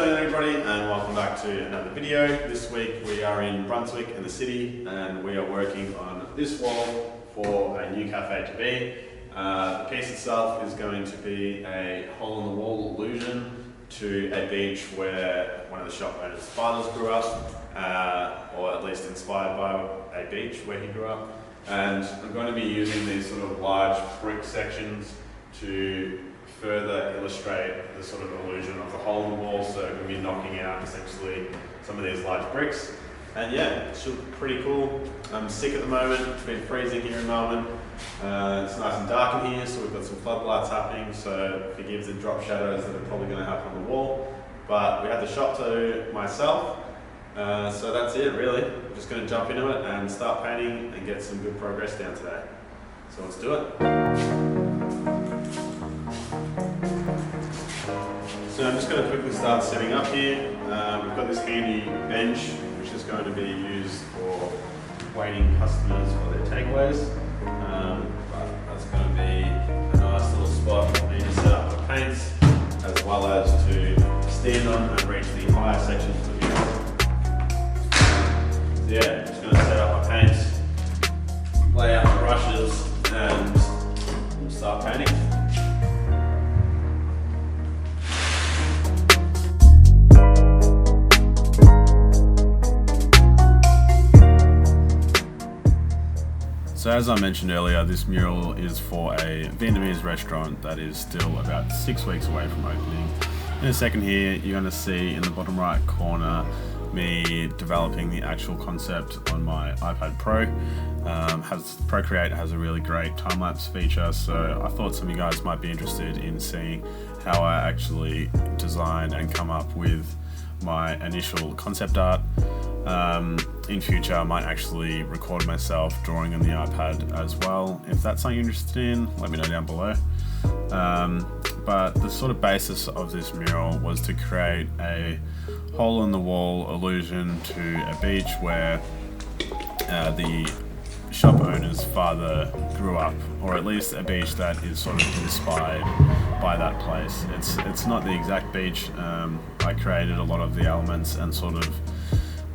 afternoon everybody, and welcome back to another video. This week we are in Brunswick in the city and we are working on this wall for a new cafe to be. The piece itself is going to be a hole-in-the-wall allusion to a beach where one of the shop owners' fathers grew up, or at least inspired by a beach where he grew up. And I'm going to be using these sort of large brick sections to further illustrate the sort of illusion of the hole in the wall. So we're going to be knocking out essentially some of these large bricks. And yeah, it should be pretty cool. I'm sick at the moment, it's been freezing here in Melbourne. It's nice and dark in here, so we've got some floodlights happening, so forgive the drop shadows that are probably going to happen on the wall. But we had the shop to myself, so that's it really. I'm just going to jump into it and start painting and get some good progress down today. So let's do it. So I'm just going to quickly start setting up here. We've got this handy bench which is going to be used for waiting customers for their takeaways. But that's going to be a nice little spot for me to set up my paints, as well as to stand on and reach the higher sections of the view. So yeah, I'm just going to set up my paints, lay out my brushes, and start painting. So as I mentioned earlier, this mural is for a Vietnamese restaurant that is still about 6 weeks away from opening. In a second here, you're going to see in the bottom right corner me developing the actual concept on my iPad Pro. Procreate has a really great time-lapse feature, so I thought some of you guys might be interested in seeing how I actually design and come up with my initial concept art. In future, I might actually record myself drawing on the iPad as well. If that's something you're interested in, let me know down below. But the sort of basis of this mural was to create a hole-in-the-wall allusion to a beach where the shop owner's father grew up, or at least a beach that is sort of inspired by that place. It's not the exact beach. I created a lot of the elements and sort of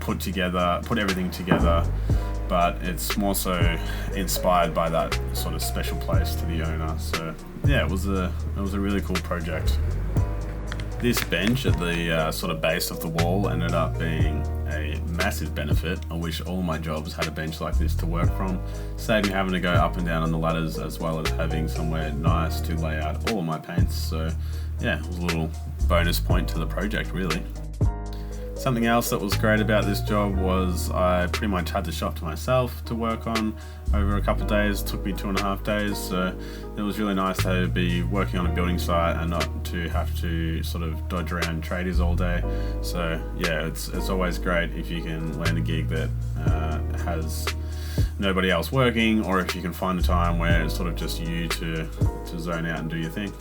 put everything together, but it's more so inspired by that sort of special place to the owner. So yeah, it was a really cool project. This bench at the sort of base of the wall ended up being a massive benefit. I wish all my jobs had a bench like this to work from, saved me having to go up and down on the ladders, as well as having somewhere nice to lay out all of my paints. So yeah, it was a little bonus point to the project really. Something else that was great about this job was I pretty much had the shop to myself to work on over a couple of days. It took me 2.5 days, so it was really nice to be working on a building site and not to have to sort of dodge around tradies all day. So yeah, it's always great if you can land a gig that has nobody else working, or if you can find a time where it's sort of just you to zone out and do your thing.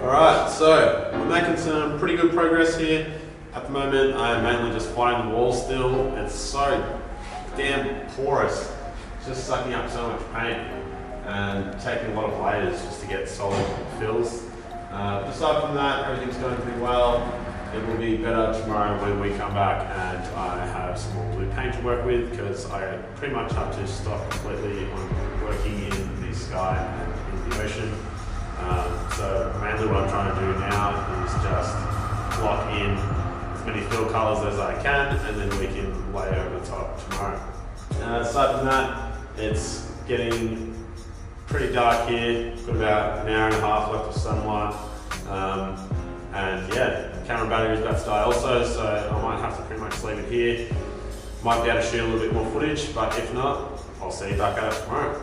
Alright, so we're making some pretty good progress here. At the moment I'm mainly just fighting the wall still. It's so damn porous. It's just sucking up so much paint and taking a lot of layers just to get solid fills. But aside from that, everything's going pretty well. It will be better tomorrow when we come back and I have some more blue paint to work with, because I pretty much have to stop completely on working in the sky and in the ocean. So mainly what I'm trying to do now is just block in as many fill colours as I can, and then we can lay over the top tomorrow. Aside from that, it's getting pretty dark here. Got about an hour and a half left of sunlight. And yeah, the camera battery is about to die also, so I might have to pretty much leave it here. Might be able to shoot a little bit more footage, but if not, I'll see you back at it tomorrow.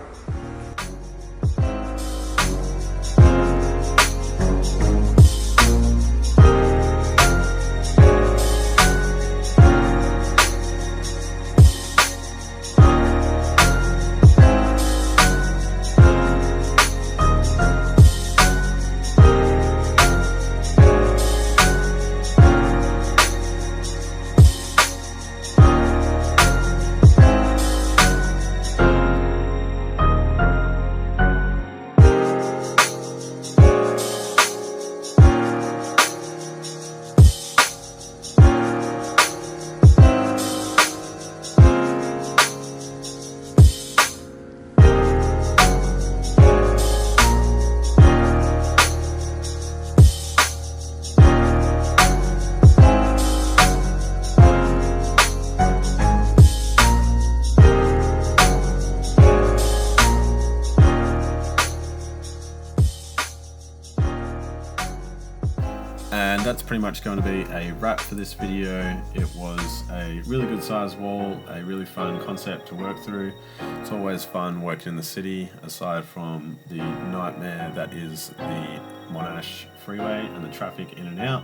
that's pretty much going to be a wrap for this video. It was a really good sized wall, a really fun concept to work through. It's always fun working in the city, aside from the nightmare that is the Monash freeway and the traffic in and out.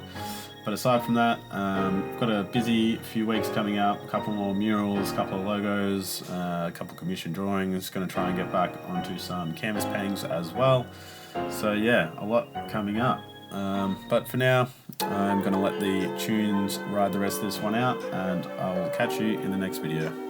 But aside from that, got a busy few weeks coming up, a couple more murals, a couple of logos, a couple of commission drawings, going to try and get back onto some canvas paintings as well. So yeah, a lot coming up. But for now, I'm going to let the tunes ride the rest of this one out, and I'll catch you in the next video.